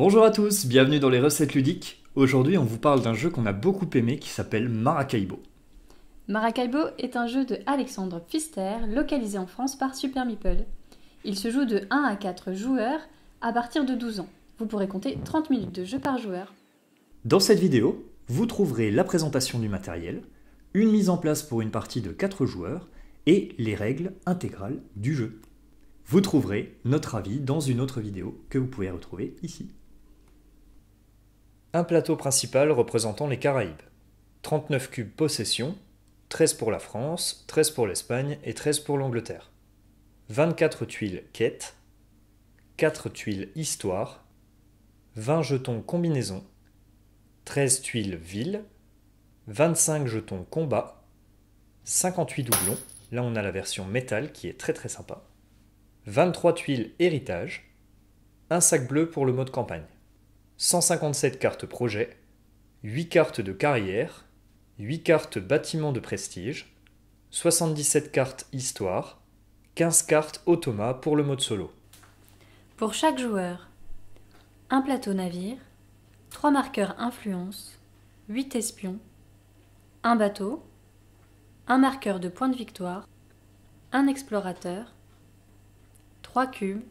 Bonjour à tous, bienvenue dans les recettes ludiques. Aujourd'hui, on vous parle d'un jeu qu'on a beaucoup aimé qui s'appelle Maracaibo. Maracaibo est un jeu de Alexandre Pfister, localisé en France par Super Meeple. Il se joue de 1 à 4 joueurs à partir de 12 ans. Vous pourrez compter 30 minutes de jeu par joueur. Dans cette vidéo, vous trouverez la présentation du matériel, une mise en place pour une partie de 4 joueurs et les règles intégrales du jeu. Vous trouverez notre avis dans une autre vidéo que vous pouvez retrouver ici. Un plateau principal représentant les Caraïbes. 39 cubes possession, 13 pour la France, 13 pour l'Espagne et 13 pour l'Angleterre. 24 tuiles quête, 4 tuiles histoire, 20 jetons combinaison, 13 tuiles ville, 25 jetons combat, 58 doublons, là on a la version métal qui est très sympa, 23 tuiles héritage, un sac bleu pour le mode campagne, 157 cartes projet, 8 cartes de carrière, 8 cartes bâtiment de prestige, 77 cartes histoire, 15 cartes automa pour le mode solo. Pour chaque joueur, un plateau navire, 3 marqueurs influence, 8 espions, un bateau, un marqueur de points de victoire, un explorateur, 3 cubes,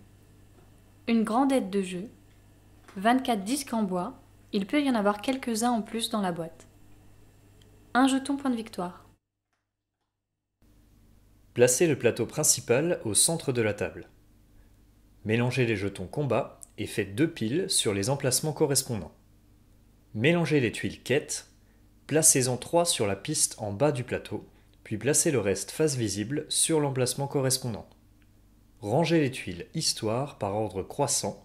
une grande aide de jeu, 24 disques en bois, il peut y en avoir quelques-uns en plus dans la boîte. Un jeton point de victoire. Placez le plateau principal au centre de la table. Mélangez les jetons combat et faites 2 piles sur les emplacements correspondants. Mélangez les tuiles quête, placez-en 3 sur la piste en bas du plateau, puis placez le reste face visible sur l'emplacement correspondant. Rangez les tuiles histoire par ordre croissant,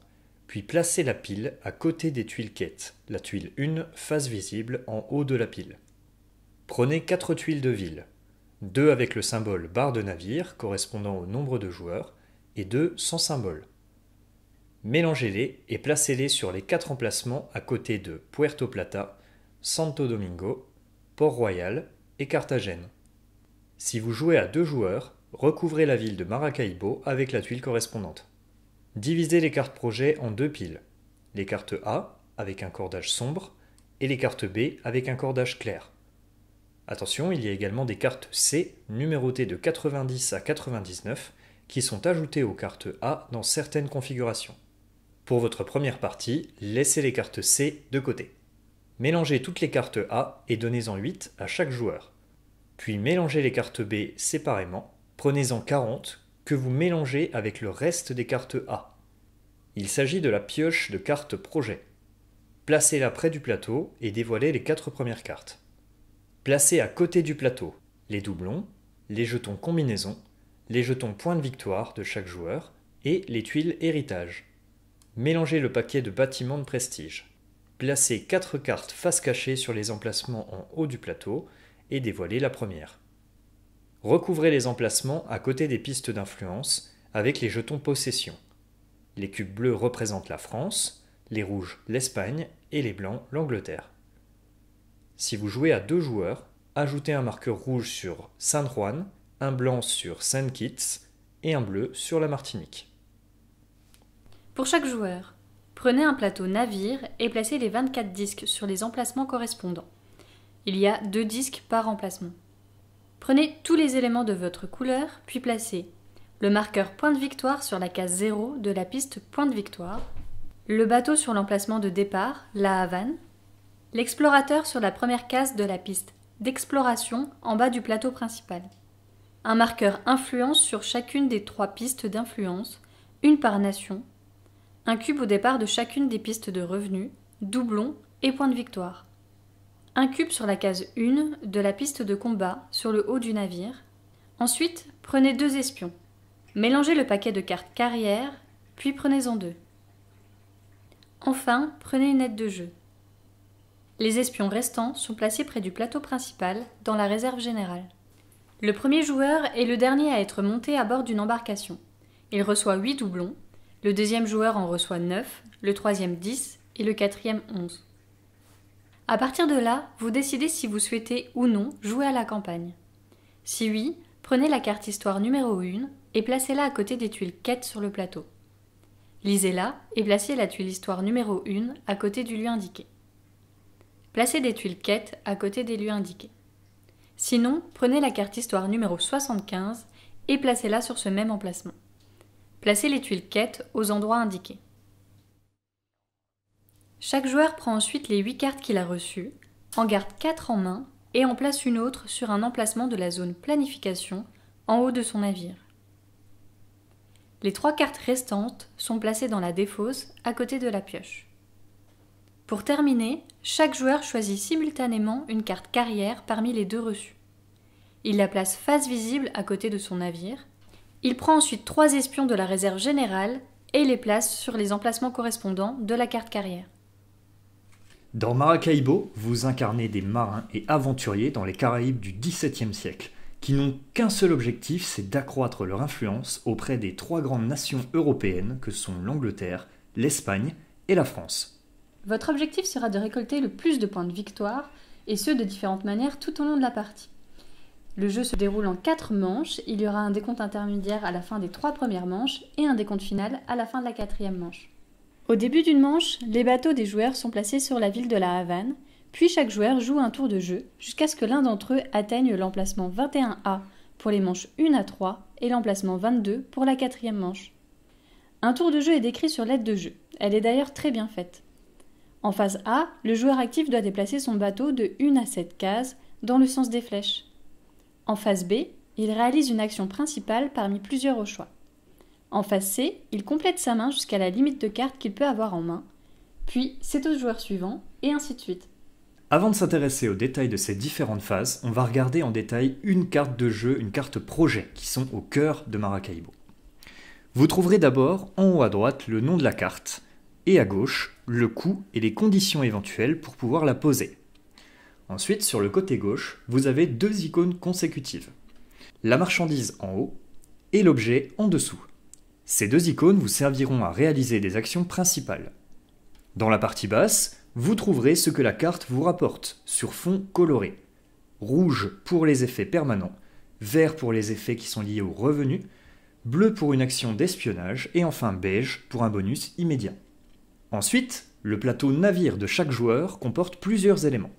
puis placez la pile à côté des tuiles quête, la tuile 1 face visible en haut de la pile. Prenez 4 tuiles de ville, 2 avec le symbole barre de navire correspondant au nombre de joueurs et 2 sans symbole. Mélangez-les et placez-les sur les 4 emplacements à côté de Puerto Plata, Santo Domingo, Port-Royal et Carthagène. Si vous jouez à 2 joueurs, recouvrez la ville de Maracaibo avec la tuile correspondante. Divisez les cartes projet en 2 piles, les cartes A avec un cordage sombre et les cartes B avec un cordage clair. Attention, il y a également des cartes C numérotées de 90 à 99 qui sont ajoutées aux cartes A dans certaines configurations. Pour votre première partie, laissez les cartes C de côté. Mélangez toutes les cartes A et donnez-en 8 à chaque joueur. Puis mélangez les cartes B séparément, prenez-en 40 que vous mélangez avec le reste des cartes A. Il s'agit de la pioche de cartes projet. Placez-la près du plateau et dévoilez les 4 premières cartes. Placez à côté du plateau les doublons, les jetons combinaison, les jetons points de victoire de chaque joueur et les tuiles héritage. Mélangez le paquet de bâtiments de prestige. Placez 4 cartes face cachée sur les emplacements en haut du plateau et dévoilez la première. Recouvrez les emplacements à côté des pistes d'influence avec les jetons possession. Les cubes bleus représentent la France, les rouges l'Espagne et les blancs l'Angleterre. Si vous jouez à 2 joueurs, ajoutez un marqueur rouge sur San Juan, un blanc sur Saint Kitts et un bleu sur la Martinique. Pour chaque joueur, prenez un plateau navire et placez les 24 disques sur les emplacements correspondants. Il y a 2 disques par emplacement. Prenez tous les éléments de votre couleur, puis placez le marqueur point de victoire sur la case 0 de la piste point de victoire, le bateau sur l'emplacement de départ, la Havane, l'explorateur sur la première case de la piste d'exploration en bas du plateau principal, un marqueur influence sur chacune des 3 pistes d'influence, une par nation, un cube au départ de chacune des pistes de revenus, doublons et point de victoire. Un cube sur la case 1 de la piste de combat sur le haut du navire. Ensuite, prenez 2 espions. Mélangez le paquet de cartes carrière, puis prenez-en 2. Enfin, prenez une aide de jeu. Les espions restants sont placés près du plateau principal, dans la réserve générale. Le premier joueur est le dernier à être monté à bord d'une embarcation. Il reçoit 8 doublons, le deuxième joueur en reçoit 9, le troisième 10 et le quatrième 11. À partir de là, vous décidez si vous souhaitez ou non jouer à la campagne. Si oui, prenez la carte histoire numéro 1 et placez-la à côté des tuiles quête sur le plateau. Lisez-la et placez la tuile histoire numéro 1 à côté du lieu indiqué. Placez des tuiles quêtes à côté des lieux indiqués. Sinon, prenez la carte histoire numéro 75 et placez-la sur ce même emplacement. Placez les tuiles quêtes aux endroits indiqués. Chaque joueur prend ensuite les 8 cartes qu'il a reçues, en garde 4 en main et en place une autre sur un emplacement de la zone planification en haut de son navire. Les 3 cartes restantes sont placées dans la défausse à côté de la pioche. Pour terminer, chaque joueur choisit simultanément une carte carrière parmi les 2 reçues. Il la place face visible à côté de son navire. Il prend ensuite 3 espions de la réserve générale et les place sur les emplacements correspondants de la carte carrière. Dans Maracaibo, vous incarnez des marins et aventuriers dans les Caraïbes du XVIIe siècle, qui n'ont qu'un seul objectif, c'est d'accroître leur influence auprès des 3 grandes nations européennes que sont l'Angleterre, l'Espagne et la France. Votre objectif sera de récolter le plus de points de victoire, et ce de différentes manières tout au long de la partie. Le jeu se déroule en 4 manches, il y aura un décompte intermédiaire à la fin des 3 premières manches et un décompte final à la fin de la 4e manche. Au début d'une manche, les bateaux des joueurs sont placés sur la ville de La Havane, puis chaque joueur joue un tour de jeu jusqu'à ce que l'un d'entre eux atteigne l'emplacement 21A pour les manches 1 à 3 et l'emplacement 22 pour la 4e manche. Un tour de jeu est décrit sur l'aide de jeu, elle est d'ailleurs très bien faite. En phase A, le joueur actif doit déplacer son bateau de 1 à 7 cases dans le sens des flèches. En phase B, il réalise une action principale parmi plusieurs au choix. En phase C, il complète sa main jusqu'à la limite de cartes qu'il peut avoir en main, puis c'est au joueur suivant, et ainsi de suite. Avant de s'intéresser aux détails de ces différentes phases, on va regarder en détail une carte de jeu, une carte projet, qui sont au cœur de Maracaibo. Vous trouverez d'abord en haut à droite le nom de la carte, et à gauche, le coût et les conditions éventuelles pour pouvoir la poser. Ensuite, sur le côté gauche, vous avez 2 icônes consécutives. La marchandise en haut et l'objet en dessous. Ces 2 icônes vous serviront à réaliser des actions principales. Dans la partie basse, vous trouverez ce que la carte vous rapporte sur fond coloré. Rouge pour les effets permanents, vert pour les effets qui sont liés aux revenus, bleu pour une action d'espionnage et enfin beige pour un bonus immédiat. Ensuite, le plateau navire de chaque joueur comporte plusieurs éléments.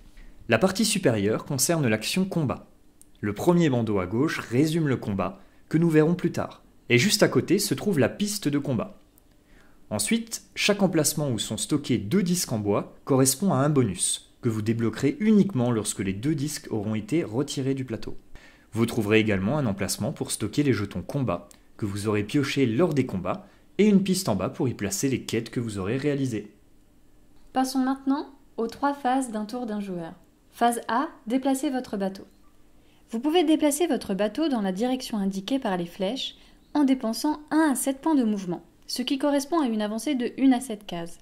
La partie supérieure concerne l'action combat. Le premier bandeau à gauche résume le combat, que nous verrons plus tard, et juste à côté se trouve la piste de combat. Ensuite, chaque emplacement où sont stockés 2 disques en bois correspond à un bonus, que vous débloquerez uniquement lorsque les 2 disques auront été retirés du plateau. Vous trouverez également un emplacement pour stocker les jetons combat, que vous aurez piochés lors des combats, et une piste en bas pour y placer les quêtes que vous aurez réalisées. Passons maintenant aux 3 phases d'un tour d'un joueur. Phase A, déplacez votre bateau. Vous pouvez déplacer votre bateau dans la direction indiquée par les flèches en dépensant 1 à 7 points de mouvement, ce qui correspond à une avancée de 1 à 7 cases.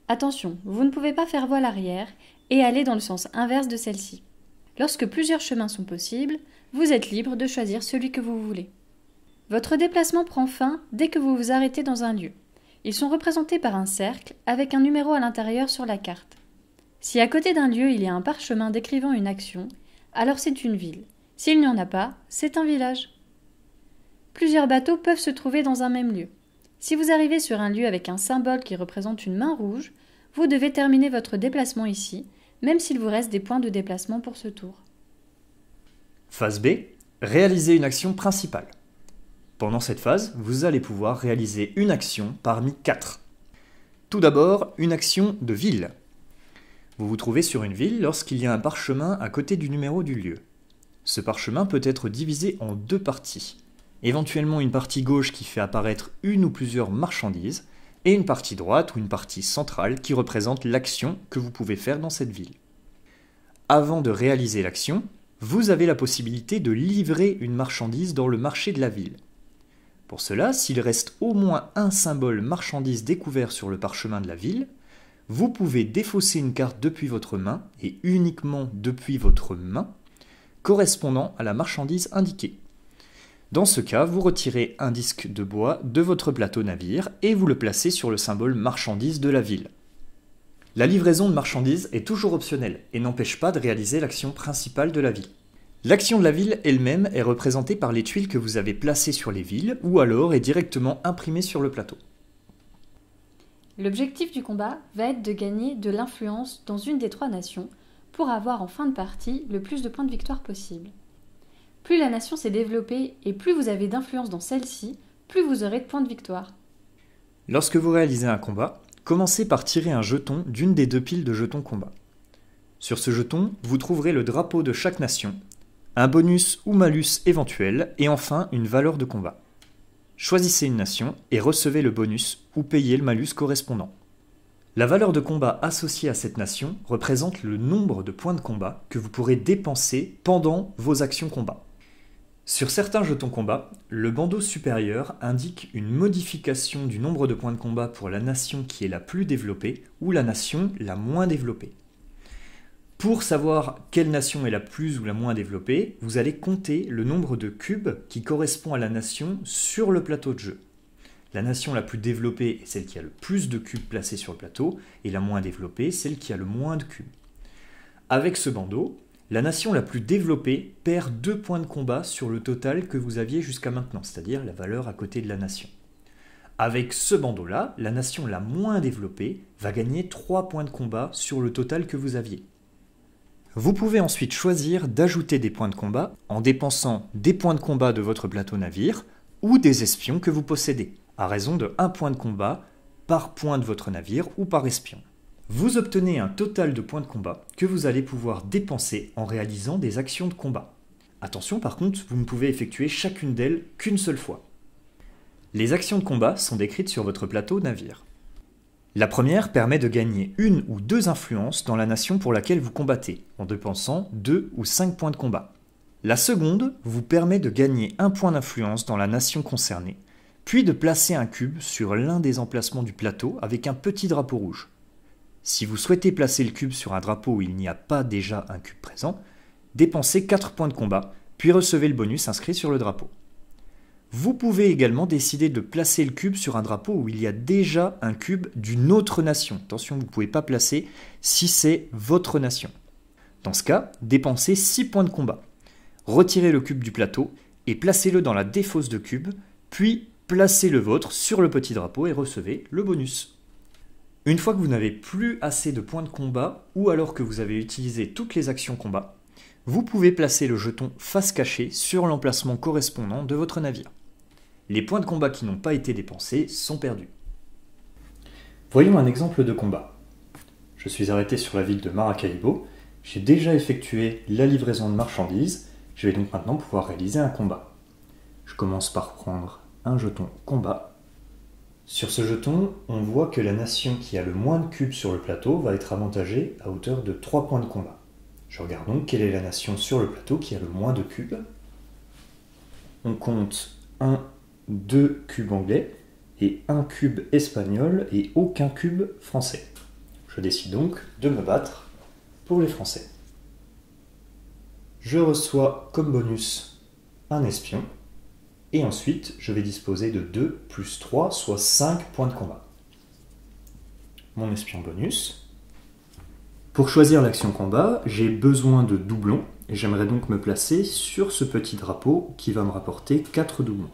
Attention, vous ne pouvez pas faire voile arrière et aller dans le sens inverse de celle-ci. Lorsque plusieurs chemins sont possibles, vous êtes libre de choisir celui que vous voulez. Votre déplacement prend fin dès que vous vous arrêtez dans un lieu. Ils sont représentés par un cercle avec un numéro à l'intérieur sur la carte. Si à côté d'un lieu il y a un parchemin décrivant une action, alors c'est une ville. S'il n'y en a pas, c'est un village. Plusieurs bateaux peuvent se trouver dans un même lieu. Si vous arrivez sur un lieu avec un symbole qui représente une main rouge, vous devez terminer votre déplacement ici, même s'il vous reste des points de déplacement pour ce tour. Phase B, réaliser une action principale. Pendant cette phase, vous allez pouvoir réaliser une action parmi 4. Tout d'abord, une action de ville. Vous vous trouvez sur une ville lorsqu'il y a un parchemin à côté du numéro du lieu. Ce parchemin peut être divisé en 2 parties. Éventuellement une partie gauche qui fait apparaître une ou plusieurs marchandises, et une partie droite ou une partie centrale qui représente l'action que vous pouvez faire dans cette ville. Avant de réaliser l'action, vous avez la possibilité de livrer une marchandise dans le marché de la ville. Pour cela, s'il reste au moins un symbole marchandise découvert sur le parchemin de la ville, vous pouvez défausser une carte depuis votre main, et uniquement depuis votre main, correspondant à la marchandise indiquée. Dans ce cas, vous retirez un disque de bois de votre plateau navire et vous le placez sur le symbole marchandise de la ville. La livraison de marchandises est toujours optionnelle et n'empêche pas de réaliser l'action principale de la ville. L'action de la ville elle-même est représentée par les tuiles que vous avez placées sur les villes ou alors est directement imprimée sur le plateau. L'objectif du combat va être de gagner de l'influence dans une des 3 nations pour avoir en fin de partie le plus de points de victoire possible. Plus la nation s'est développée et plus vous avez d'influence dans celle-ci, plus vous aurez de points de victoire. Lorsque vous réalisez un combat, commencez par tirer un jeton d'une des 2 piles de jetons combat. Sur ce jeton, vous trouverez le drapeau de chaque nation, un bonus ou malus éventuel et enfin une valeur de combat. Choisissez une nation et recevez le bonus ou payez le malus correspondant. La valeur de combat associée à cette nation représente le nombre de points de combat que vous pourrez dépenser pendant vos actions combat. Sur certains jetons combat, le bandeau supérieur indique une modification du nombre de points de combat pour la nation qui est la plus développée ou la nation la moins développée. Pour savoir quelle nation est la plus ou la moins développée, vous allez compter le nombre de cubes qui correspond à la nation sur le plateau de jeu. La nation la plus développée est celle qui a le plus de cubes placés sur le plateau, et la moins développée, celle qui a le moins de cubes. Avec ce bandeau, la nation la plus développée perd 2 points de combat sur le total que vous aviez jusqu'à maintenant, c'est-à-dire la valeur à côté de la nation. Avec ce bandeau-là, la nation la moins développée va gagner 3 points de combat sur le total que vous aviez. Vous pouvez ensuite choisir d'ajouter des points de combat en dépensant des points de combat de votre plateau navire ou des espions que vous possédez, à raison de 1 point de combat par point de votre navire ou par espion. Vous obtenez un total de points de combat que vous allez pouvoir dépenser en réalisant des actions de combat. Attention par contre, vous ne pouvez effectuer chacune d'elles qu'une seule fois. Les actions de combat sont décrites sur votre plateau navire. La première permet de gagner 1 ou 2 influences dans la nation pour laquelle vous combattez, en dépensant 2 ou 5 points de combat. La seconde vous permet de gagner 1 point d'influence dans la nation concernée, puis de placer un cube sur l'un des emplacements du plateau avec un petit drapeau rouge. Si vous souhaitez placer le cube sur un drapeau où il n'y a pas déjà un cube présent, dépensez 4 points de combat, puis recevez le bonus inscrit sur le drapeau. Vous pouvez également décider de placer le cube sur un drapeau où il y a déjà un cube d'une autre nation. Attention, vous ne pouvez pas placer si c'est votre nation. Dans ce cas, dépensez 6 points de combat. Retirez le cube du plateau et placez-le dans la défausse de cube, puis placez le vôtre sur le petit drapeau et recevez le bonus. Une fois que vous n'avez plus assez de points de combat, ou alors que vous avez utilisé toutes les actions combat, vous pouvez placer le jeton face cachée sur l'emplacement correspondant de votre navire. Les points de combat qui n'ont pas été dépensés sont perdus. Voyons un exemple de combat. Je suis arrêté sur la ville de Maracaibo, j'ai déjà effectué la livraison de marchandises, je vais donc maintenant pouvoir réaliser un combat. Je commence par prendre un jeton combat. Sur ce jeton, on voit que la nation qui a le moins de cubes sur le plateau va être avantagée à hauteur de 3 points de combat. Je regarde donc quelle est la nation sur le plateau qui a le moins de cubes. On compte 1, 2 cubes anglais et 1 cube espagnol et aucun cube français. Je décide donc de me battre pour les Français. Je reçois comme bonus un espion et ensuite je vais disposer de 2 plus 3, soit 5 points de combat. Mon espion bonus. Pour choisir l'action combat, j'ai besoin de doublons et j'aimerais donc me placer sur ce petit drapeau qui va me rapporter 4 doublons.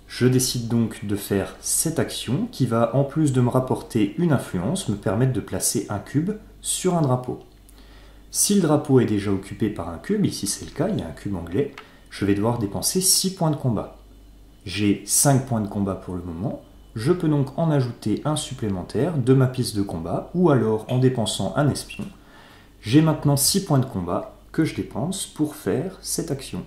Je décide donc de faire cette action qui va, en plus de me rapporter une influence, me permettre de placer un cube sur un drapeau. Si le drapeau est déjà occupé par un cube, ici c'est le cas, il y a un cube anglais, je vais devoir dépenser 6 points de combat. J'ai 5 points de combat pour le moment, je peux donc en ajouter un supplémentaire de ma piste de combat, ou alors en dépensant un espion. J'ai maintenant 6 points de combat que je dépense pour faire cette action.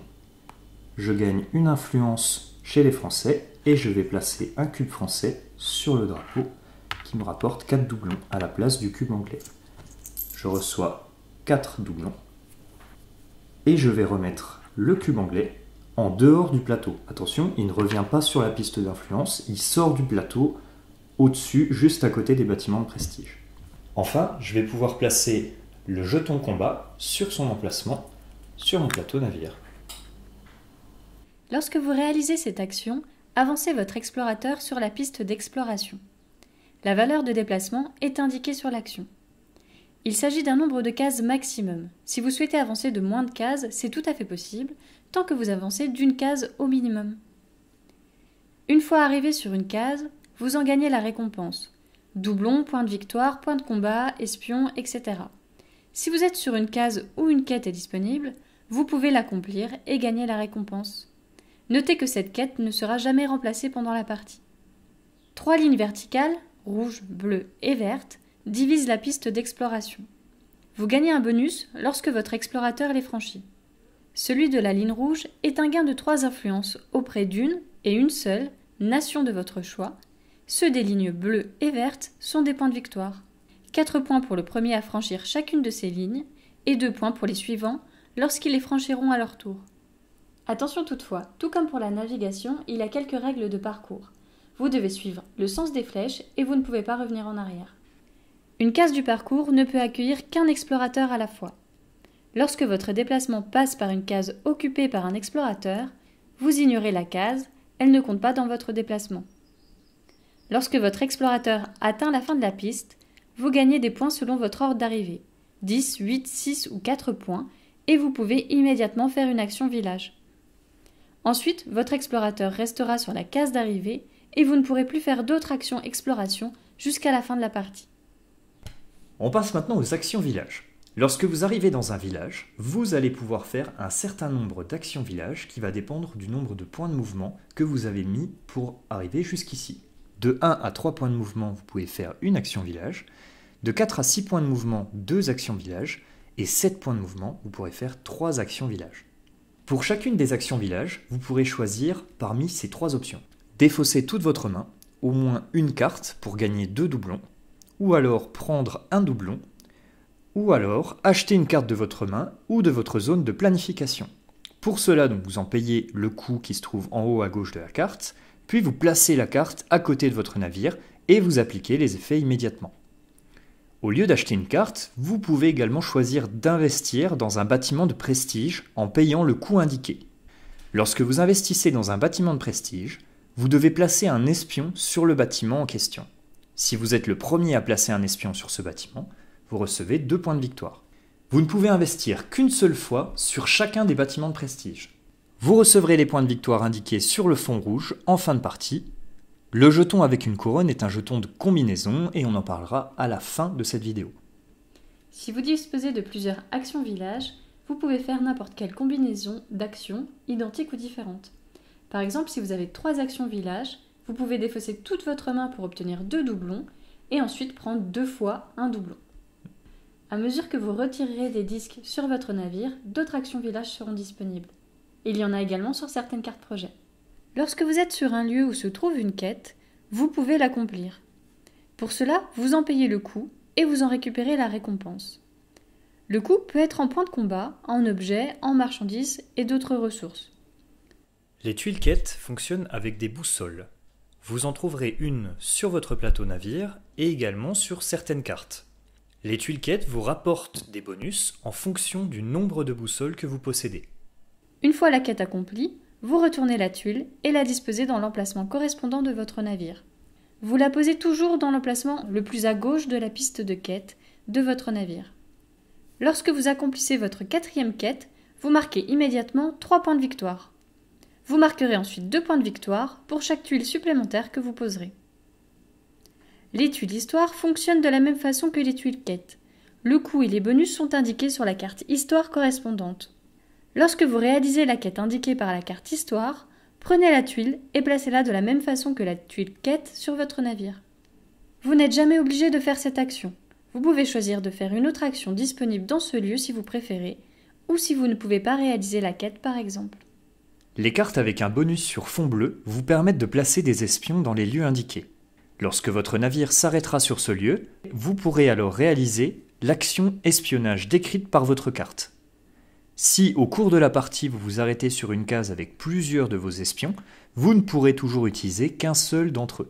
Je gagne une influence chez les Français et je vais placer un cube français sur le drapeau qui me rapporte 4 doublons à la place du cube anglais. Je reçois 4 doublons et je vais remettre le cube anglais en dehors du plateau. Attention, il ne revient pas sur la piste d'influence, il sort du plateau au-dessus, juste à côté des bâtiments de prestige. Enfin, je vais pouvoir placer le jeton combat sur son emplacement sur mon plateau navire. Lorsque vous réalisez cette action, avancez votre explorateur sur la piste d'exploration. La valeur de déplacement est indiquée sur l'action. Il s'agit d'un nombre de cases maximum. Si vous souhaitez avancer de moins de cases, c'est tout à fait possible, tant que vous avancez d'une case au minimum. Une fois arrivé sur une case, vous en gagnez la récompense, doublon, point de victoire, point de combat, espion, etc. Si vous êtes sur une case où une quête est disponible, vous pouvez l'accomplir et gagner la récompense. Notez que cette quête ne sera jamais remplacée pendant la partie. 3 lignes verticales, rouge, bleu et verte, divisent la piste d'exploration. Vous gagnez un bonus lorsque votre explorateur les franchit. Celui de la ligne rouge est un gain de 3 influences auprès d'une et une seule nation de votre choix. Ceux des lignes bleues et vertes sont des points de victoire. 4 points pour le premier à franchir chacune de ces lignes et 2 points pour les suivants lorsqu'ils les franchiront à leur tour. Attention toutefois, tout comme pour la navigation, il y a quelques règles de parcours. Vous devez suivre le sens des flèches et vous ne pouvez pas revenir en arrière. Une case du parcours ne peut accueillir qu'un explorateur à la fois. Lorsque votre déplacement passe par une case occupée par un explorateur, vous ignorez la case, elle ne compte pas dans votre déplacement. Lorsque votre explorateur atteint la fin de la piste, vous gagnez des points selon votre ordre d'arrivée, 10, 8, 6 ou 4 points, et vous pouvez immédiatement faire une action village. Ensuite, votre explorateur restera sur la case d'arrivée et vous ne pourrez plus faire d'autres actions exploration jusqu'à la fin de la partie. On passe maintenant aux actions village. Lorsque vous arrivez dans un village, vous allez pouvoir faire un certain nombre d'actions village qui va dépendre du nombre de points de mouvement que vous avez mis pour arriver jusqu'ici. De 1 à 3 points de mouvement, vous pouvez faire une action village. De 4 à 6 points de mouvement, 2 actions village. Et 7 points de mouvement, vous pourrez faire 3 actions village. Pour chacune des actions village, vous pourrez choisir parmi ces 3 options. Défausser toute votre main, au moins une carte pour gagner 2 doublons, ou alors prendre un doublon, ou alors acheter une carte de votre main ou de votre zone de planification. Pour cela, donc, vous en payez le coût qui se trouve en haut à gauche de la carte, puis vous placez la carte à côté de votre navire et vous appliquez les effets immédiatement. Au lieu d'acheter une carte, vous pouvez également choisir d'investir dans un bâtiment de prestige en payant le coût indiqué. Lorsque vous investissez dans un bâtiment de prestige, vous devez placer un espion sur le bâtiment en question. Si vous êtes le premier à placer un espion sur ce bâtiment, vous recevez 2 points de victoire. Vous ne pouvez investir qu'une seule fois sur chacun des bâtiments de prestige. Vous recevrez les points de victoire indiqués sur le fond rouge en fin de partie. Le jeton avec une couronne est un jeton de combinaison et on en parlera à la fin de cette vidéo. Si vous disposez de plusieurs actions village, vous pouvez faire n'importe quelle combinaison d'actions, identiques ou différentes. Par exemple, si vous avez 3 actions village, vous pouvez défausser toute votre main pour obtenir 2 doublons et ensuite prendre 2 fois un doublon. À mesure que vous retirerez des disques sur votre navire, d'autres actions village seront disponibles. Il y en a également sur certaines cartes projet. Lorsque vous êtes sur un lieu où se trouve une quête, vous pouvez l'accomplir. Pour cela, vous en payez le coût et vous en récupérez la récompense. Le coût peut être en points de combat, en objets, en marchandises et d'autres ressources. Les tuiles quêtes fonctionnent avec des boussoles. Vous en trouverez une sur votre plateau navire et également sur certaines cartes. Les tuiles quêtes vous rapportent des bonus en fonction du nombre de boussoles que vous possédez. Une fois la quête accomplie, vous retournez la tuile et la disposez dans l'emplacement correspondant de votre navire. Vous la posez toujours dans l'emplacement le plus à gauche de la piste de quête de votre navire. Lorsque vous accomplissez votre 4e quête, vous marquez immédiatement 3 points de victoire. Vous marquerez ensuite 2 points de victoire pour chaque tuile supplémentaire que vous poserez. Les tuiles histoire fonctionnent de la même façon que les tuiles quête. Le coût et les bonus sont indiqués sur la carte histoire correspondante. Lorsque vous réalisez la quête indiquée par la carte histoire, prenez la tuile et placez-la de la même façon que la tuile quête sur votre navire. Vous n'êtes jamais obligé de faire cette action. Vous pouvez choisir de faire une autre action disponible dans ce lieu si vous préférez, ou si vous ne pouvez pas réaliser la quête par exemple. Les cartes avec un bonus sur fond bleu vous permettent de placer des espions dans les lieux indiqués. Lorsque votre navire s'arrêtera sur ce lieu, vous pourrez alors réaliser l'action espionnage décrite par votre carte. Si au cours de la partie vous vous arrêtez sur une case avec plusieurs de vos espions, vous ne pourrez toujours utiliser qu'un seul d'entre eux.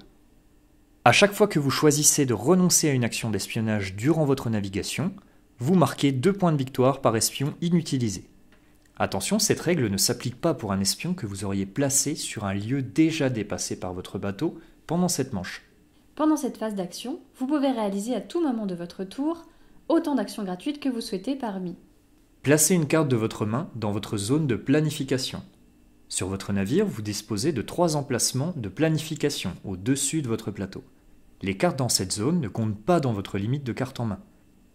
À chaque fois que vous choisissez de renoncer à une action d'espionnage durant votre navigation, vous marquez 2 points de victoire par espion inutilisé. Attention, cette règle ne s'applique pas pour un espion que vous auriez placé sur un lieu déjà dépassé par votre bateau pendant cette manche. Pendant cette phase d'action, vous pouvez réaliser à tout moment de votre tour autant d'actions gratuites que vous souhaitez parmi. Placez une carte de votre main dans votre zone de planification. Sur votre navire, vous disposez de 3 emplacements de planification au-dessus de votre plateau. Les cartes dans cette zone ne comptent pas dans votre limite de cartes en main.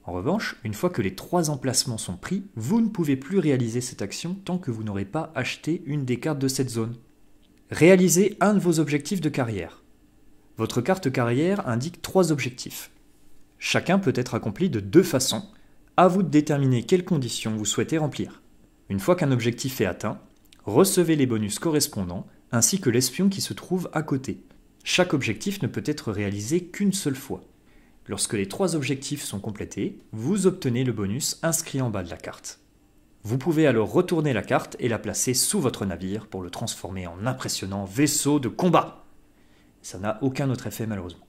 En revanche, une fois que les 3 emplacements sont pris, vous ne pouvez plus réaliser cette action tant que vous n'aurez pas acheté une des cartes de cette zone. Réalisez un de vos objectifs de carrière. Votre carte carrière indique 3 objectifs. Chacun peut être accompli de 2 façons. À vous de déterminer quelles conditions vous souhaitez remplir. Une fois qu'un objectif est atteint, recevez les bonus correspondants ainsi que l'espion qui se trouve à côté. Chaque objectif ne peut être réalisé qu'une seule fois. Lorsque les 3 objectifs sont complétés, vous obtenez le bonus inscrit en bas de la carte. Vous pouvez alors retourner la carte et la placer sous votre navire pour le transformer en impressionnant vaisseau de combat. Ça n'a aucun autre effet malheureusement.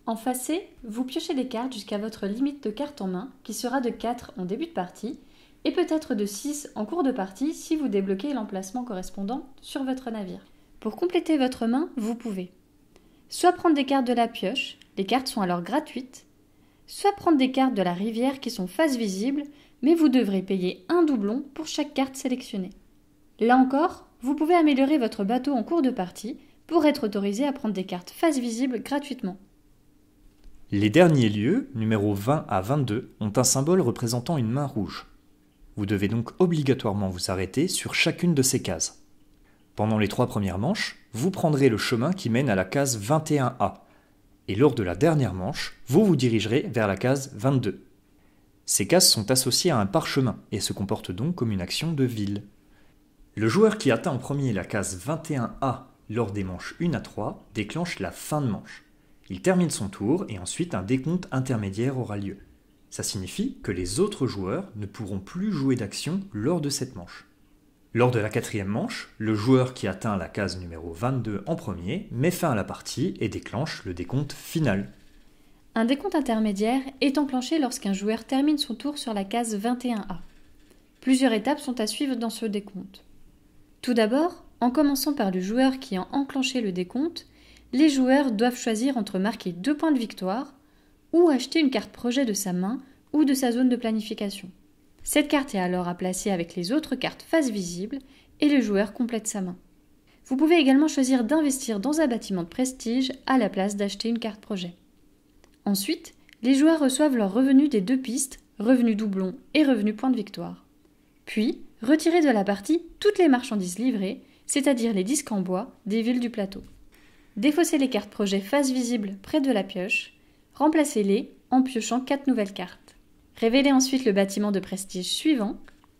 En facé, vous piochez des cartes jusqu'à votre limite de cartes en main, qui sera de 4 en début de partie, et peut-être de 6 en cours de partie si vous débloquez l'emplacement correspondant sur votre navire. Pour compléter votre main, vous pouvez soit prendre des cartes de la pioche, les cartes sont alors gratuites, soit prendre des cartes de la rivière qui sont face visible, mais vous devrez payer un doublon pour chaque carte sélectionnée. Là encore, vous pouvez améliorer votre bateau en cours de partie pour être autorisé à prendre des cartes face visible gratuitement. Les derniers lieux, numéros 20 à 22, ont un symbole représentant une main rouge. Vous devez donc obligatoirement vous arrêter sur chacune de ces cases. Pendant les 3 premières manches, vous prendrez le chemin qui mène à la case 21A, et lors de la dernière manche, vous vous dirigerez vers la case 22. Ces cases sont associées à un parchemin et se comportent donc comme une action de ville. Le joueur qui atteint en premier la case 21A lors des manches 1 à 3 déclenche la fin de manche. Il termine son tour et ensuite un décompte intermédiaire aura lieu. Ça signifie que les autres joueurs ne pourront plus jouer d'action lors de cette manche. Lors de la 4e manche, le joueur qui atteint la case numéro 22 en premier met fin à la partie et déclenche le décompte final. Un décompte intermédiaire est enclenché lorsqu'un joueur termine son tour sur la case 21A. Plusieurs étapes sont à suivre dans ce décompte. Tout d'abord, en commençant par le joueur qui a enclenché le décompte, les joueurs doivent choisir entre marquer 2 points de victoire ou acheter une carte projet de sa main ou de sa zone de planification. Cette carte est alors à placer avec les autres cartes face visible et le joueur complète sa main. Vous pouvez également choisir d'investir dans un bâtiment de prestige à la place d'acheter une carte projet. Ensuite, les joueurs reçoivent leurs revenus des 2 pistes, revenus doublons et revenus point de victoire. Puis, retirez de la partie toutes les marchandises livrées, c'est-à-dire les disques en bois des villes du plateau. Défaussez les cartes projet face visible près de la pioche, remplacez-les en piochant 4 nouvelles cartes. Révélez ensuite le bâtiment de prestige suivant.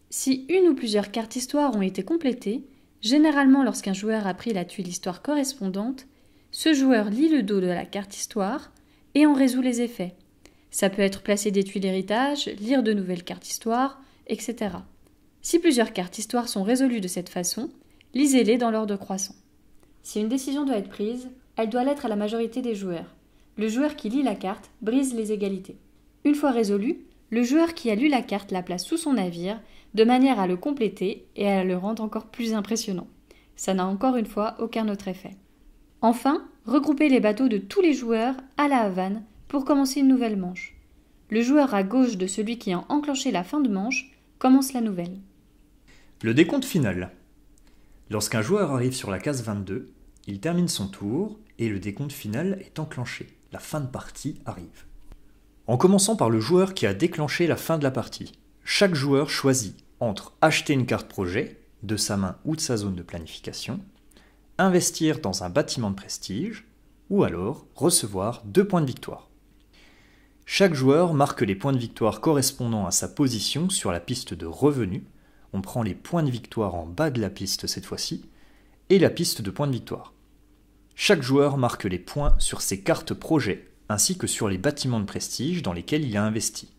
Si une ou plusieurs cartes histoire ont été complétées, généralement lorsqu'un joueur a pris la tuile histoire correspondante, ce joueur lit le dos de la carte histoire et en résout les effets. Ça peut être placer des tuiles héritage, lire de nouvelles cartes histoire, etc. Si plusieurs cartes histoire sont résolues de cette façon, lisez-les dans l'ordre croissant. Si une décision doit être prise, elle doit l'être à la majorité des joueurs. Le joueur qui lit la carte brise les égalités. Une fois résolue, le joueur qui a lu la carte la place sous son navire, de manière à le compléter et à le rendre encore plus impressionnant. Ça n'a encore une fois aucun autre effet. Enfin, regroupez les bateaux de tous les joueurs à la Havane pour commencer une nouvelle manche. Le joueur à gauche de celui qui a enclenché la fin de manche commence la nouvelle. Le décompte final. Lorsqu'un joueur arrive sur la case 22, il termine son tour et le décompte final est enclenché. La fin de partie arrive. En commençant par le joueur qui a déclenché la fin de la partie, chaque joueur choisit entre acheter une carte projet, de sa main ou de sa zone de planification, investir dans un bâtiment de prestige, ou alors recevoir 2 points de victoire. Chaque joueur marque les points de victoire correspondant à sa position sur la piste de revenus. On prend les points de victoire en bas de la piste cette fois-ci, et la piste de points de victoire. Chaque joueur marque les points sur ses cartes projets, ainsi que sur les bâtiments de prestige dans lesquels il a investi.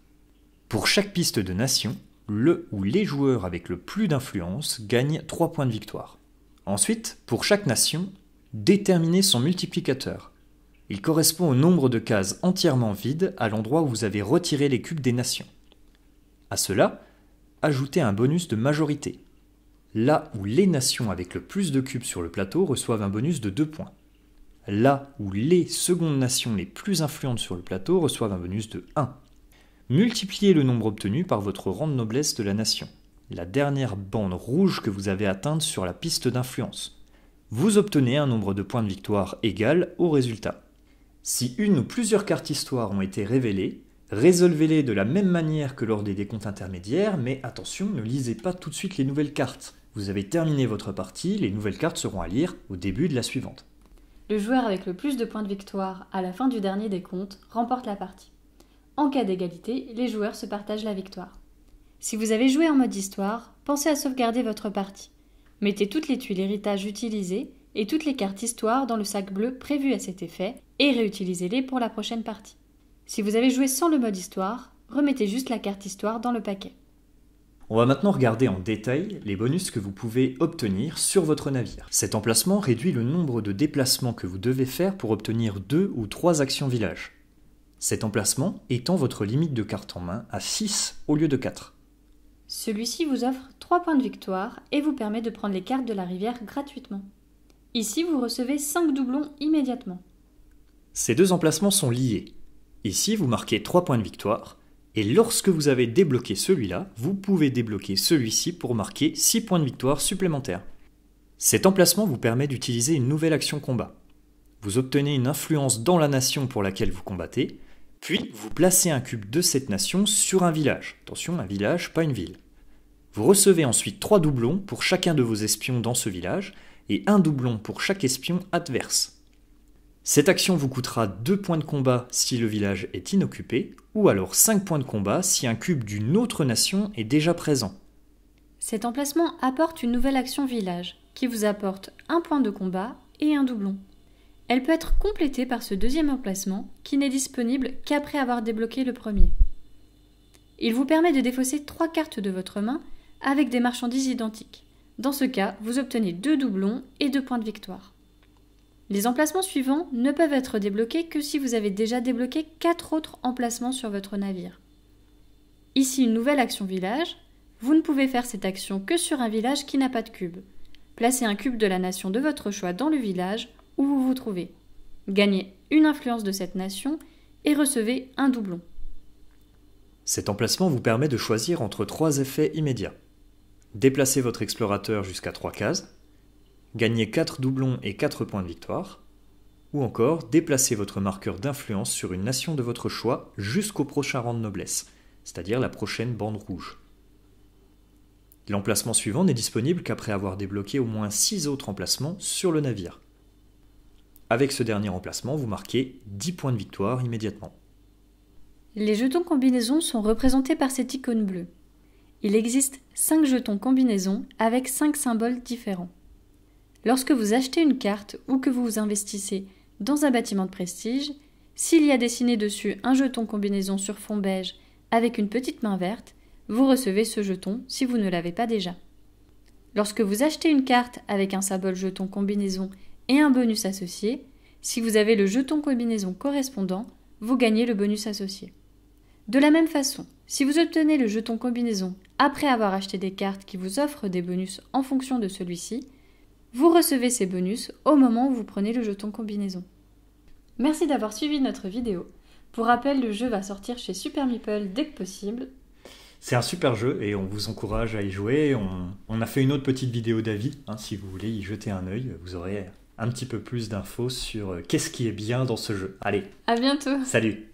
Pour chaque piste de nation, le ou les joueurs avec le plus d'influence gagnent 3 points de victoire. Ensuite, pour chaque nation, déterminez son multiplicateur. Il correspond au nombre de cases entièrement vides à l'endroit où vous avez retiré les cubes des nations. À cela, ajoutez un bonus de majorité. Là où les nations avec le plus de cubes sur le plateau reçoivent un bonus de 2 points. Là où les secondes nations les plus influentes sur le plateau reçoivent un bonus de 1. Multipliez le nombre obtenu par votre rang de noblesse de la nation, la dernière bande rouge que vous avez atteinte sur la piste d'influence. Vous obtenez un nombre de points de victoire égal au résultat. Si une ou plusieurs cartes histoire ont été révélées, résolvez-les de la même manière que lors des décomptes intermédiaires, mais attention, ne lisez pas tout de suite les nouvelles cartes. Vous avez terminé votre partie, les nouvelles cartes seront à lire au début de la suivante. Le joueur avec le plus de points de victoire à la fin du dernier décompte remporte la partie. En cas d'égalité, les joueurs se partagent la victoire. Si vous avez joué en mode histoire, pensez à sauvegarder votre partie. Mettez toutes les tuiles héritage utilisées et toutes les cartes histoire dans le sac bleu prévu à cet effet et réutilisez-les pour la prochaine partie. Si vous avez joué sans le mode histoire, remettez juste la carte histoire dans le paquet. On va maintenant regarder en détail les bonus que vous pouvez obtenir sur votre navire. Cet emplacement réduit le nombre de déplacements que vous devez faire pour obtenir 2 ou 3 actions village. Cet emplacement étend votre limite de cartes en main à 6 au lieu de 4. Celui-ci vous offre 3 points de victoire et vous permet de prendre les cartes de la rivière gratuitement. Ici, vous recevez 5 doublons immédiatement. Ces deux emplacements sont liés. Ici, vous marquez 3 points de victoire, et lorsque vous avez débloqué celui-là, vous pouvez débloquer celui-ci pour marquer 6 points de victoire supplémentaires. Cet emplacement vous permet d'utiliser une nouvelle action combat. Vous obtenez une influence dans la nation pour laquelle vous combattez, puis vous placez un cube de cette nation sur un village. Attention, un village, pas une ville. Vous recevez ensuite 3 doublons pour chacun de vos espions dans ce village, et un doublon pour chaque espion adverse. Cette action vous coûtera 2 points de combat si le village est inoccupé, ou alors 5 points de combat si un cube d'une autre nation est déjà présent. Cet emplacement apporte une nouvelle action village, qui vous apporte 1 point de combat et un doublon. Elle peut être complétée par ce deuxième emplacement, qui n'est disponible qu'après avoir débloqué le premier. Il vous permet de défausser 3 cartes de votre main avec des marchandises identiques. Dans ce cas, vous obtenez 2 doublons et 2 points de victoire. Les emplacements suivants ne peuvent être débloqués que si vous avez déjà débloqué 4 autres emplacements sur votre navire. Ici, une nouvelle action village. Vous ne pouvez faire cette action que sur un village qui n'a pas de cube. Placez un cube de la nation de votre choix dans le village où vous vous trouvez. Gagnez une influence de cette nation et recevez un doublon. Cet emplacement vous permet de choisir entre 3 effets immédiats. Déplacez votre explorateur jusqu'à 3 cases, gagnez 4 doublons et 4 points de victoire, ou encore déplacez votre marqueur d'influence sur une nation de votre choix jusqu'au prochain rang de noblesse, c'est-à-dire la prochaine bande rouge. L'emplacement suivant n'est disponible qu'après avoir débloqué au moins 6 autres emplacements sur le navire. Avec ce dernier emplacement, vous marquez 10 points de victoire immédiatement. Les jetons combinaisons sont représentés par cette icône bleue. Il existe 5 jetons combinaisons avec 5 symboles différents. Lorsque vous achetez une carte ou que vous vous investissez dans un bâtiment de prestige, s'il y a dessiné dessus un jeton combinaison sur fond beige avec une petite main verte, vous recevez ce jeton si vous ne l'avez pas déjà. Lorsque vous achetez une carte avec un symbole jeton combinaison et un bonus associé, si vous avez le jeton combinaison correspondant, vous gagnez le bonus associé. De la même façon, si vous obtenez le jeton combinaison après avoir acheté des cartes qui vous offrent des bonus en fonction de celui-ci, vous recevez ces bonus au moment où vous prenez le jeton combinaison. Merci d'avoir suivi notre vidéo. Pour rappel, le jeu va sortir chez Super Meeple dès que possible. C'est un super jeu et on vous encourage à y jouer. On a fait une autre petite vidéo d'avis, si vous voulez y jeter un œil, vous aurez un petit peu plus d'infos sur qu'est-ce qui est bien dans ce jeu. Allez, à bientôt. Salut.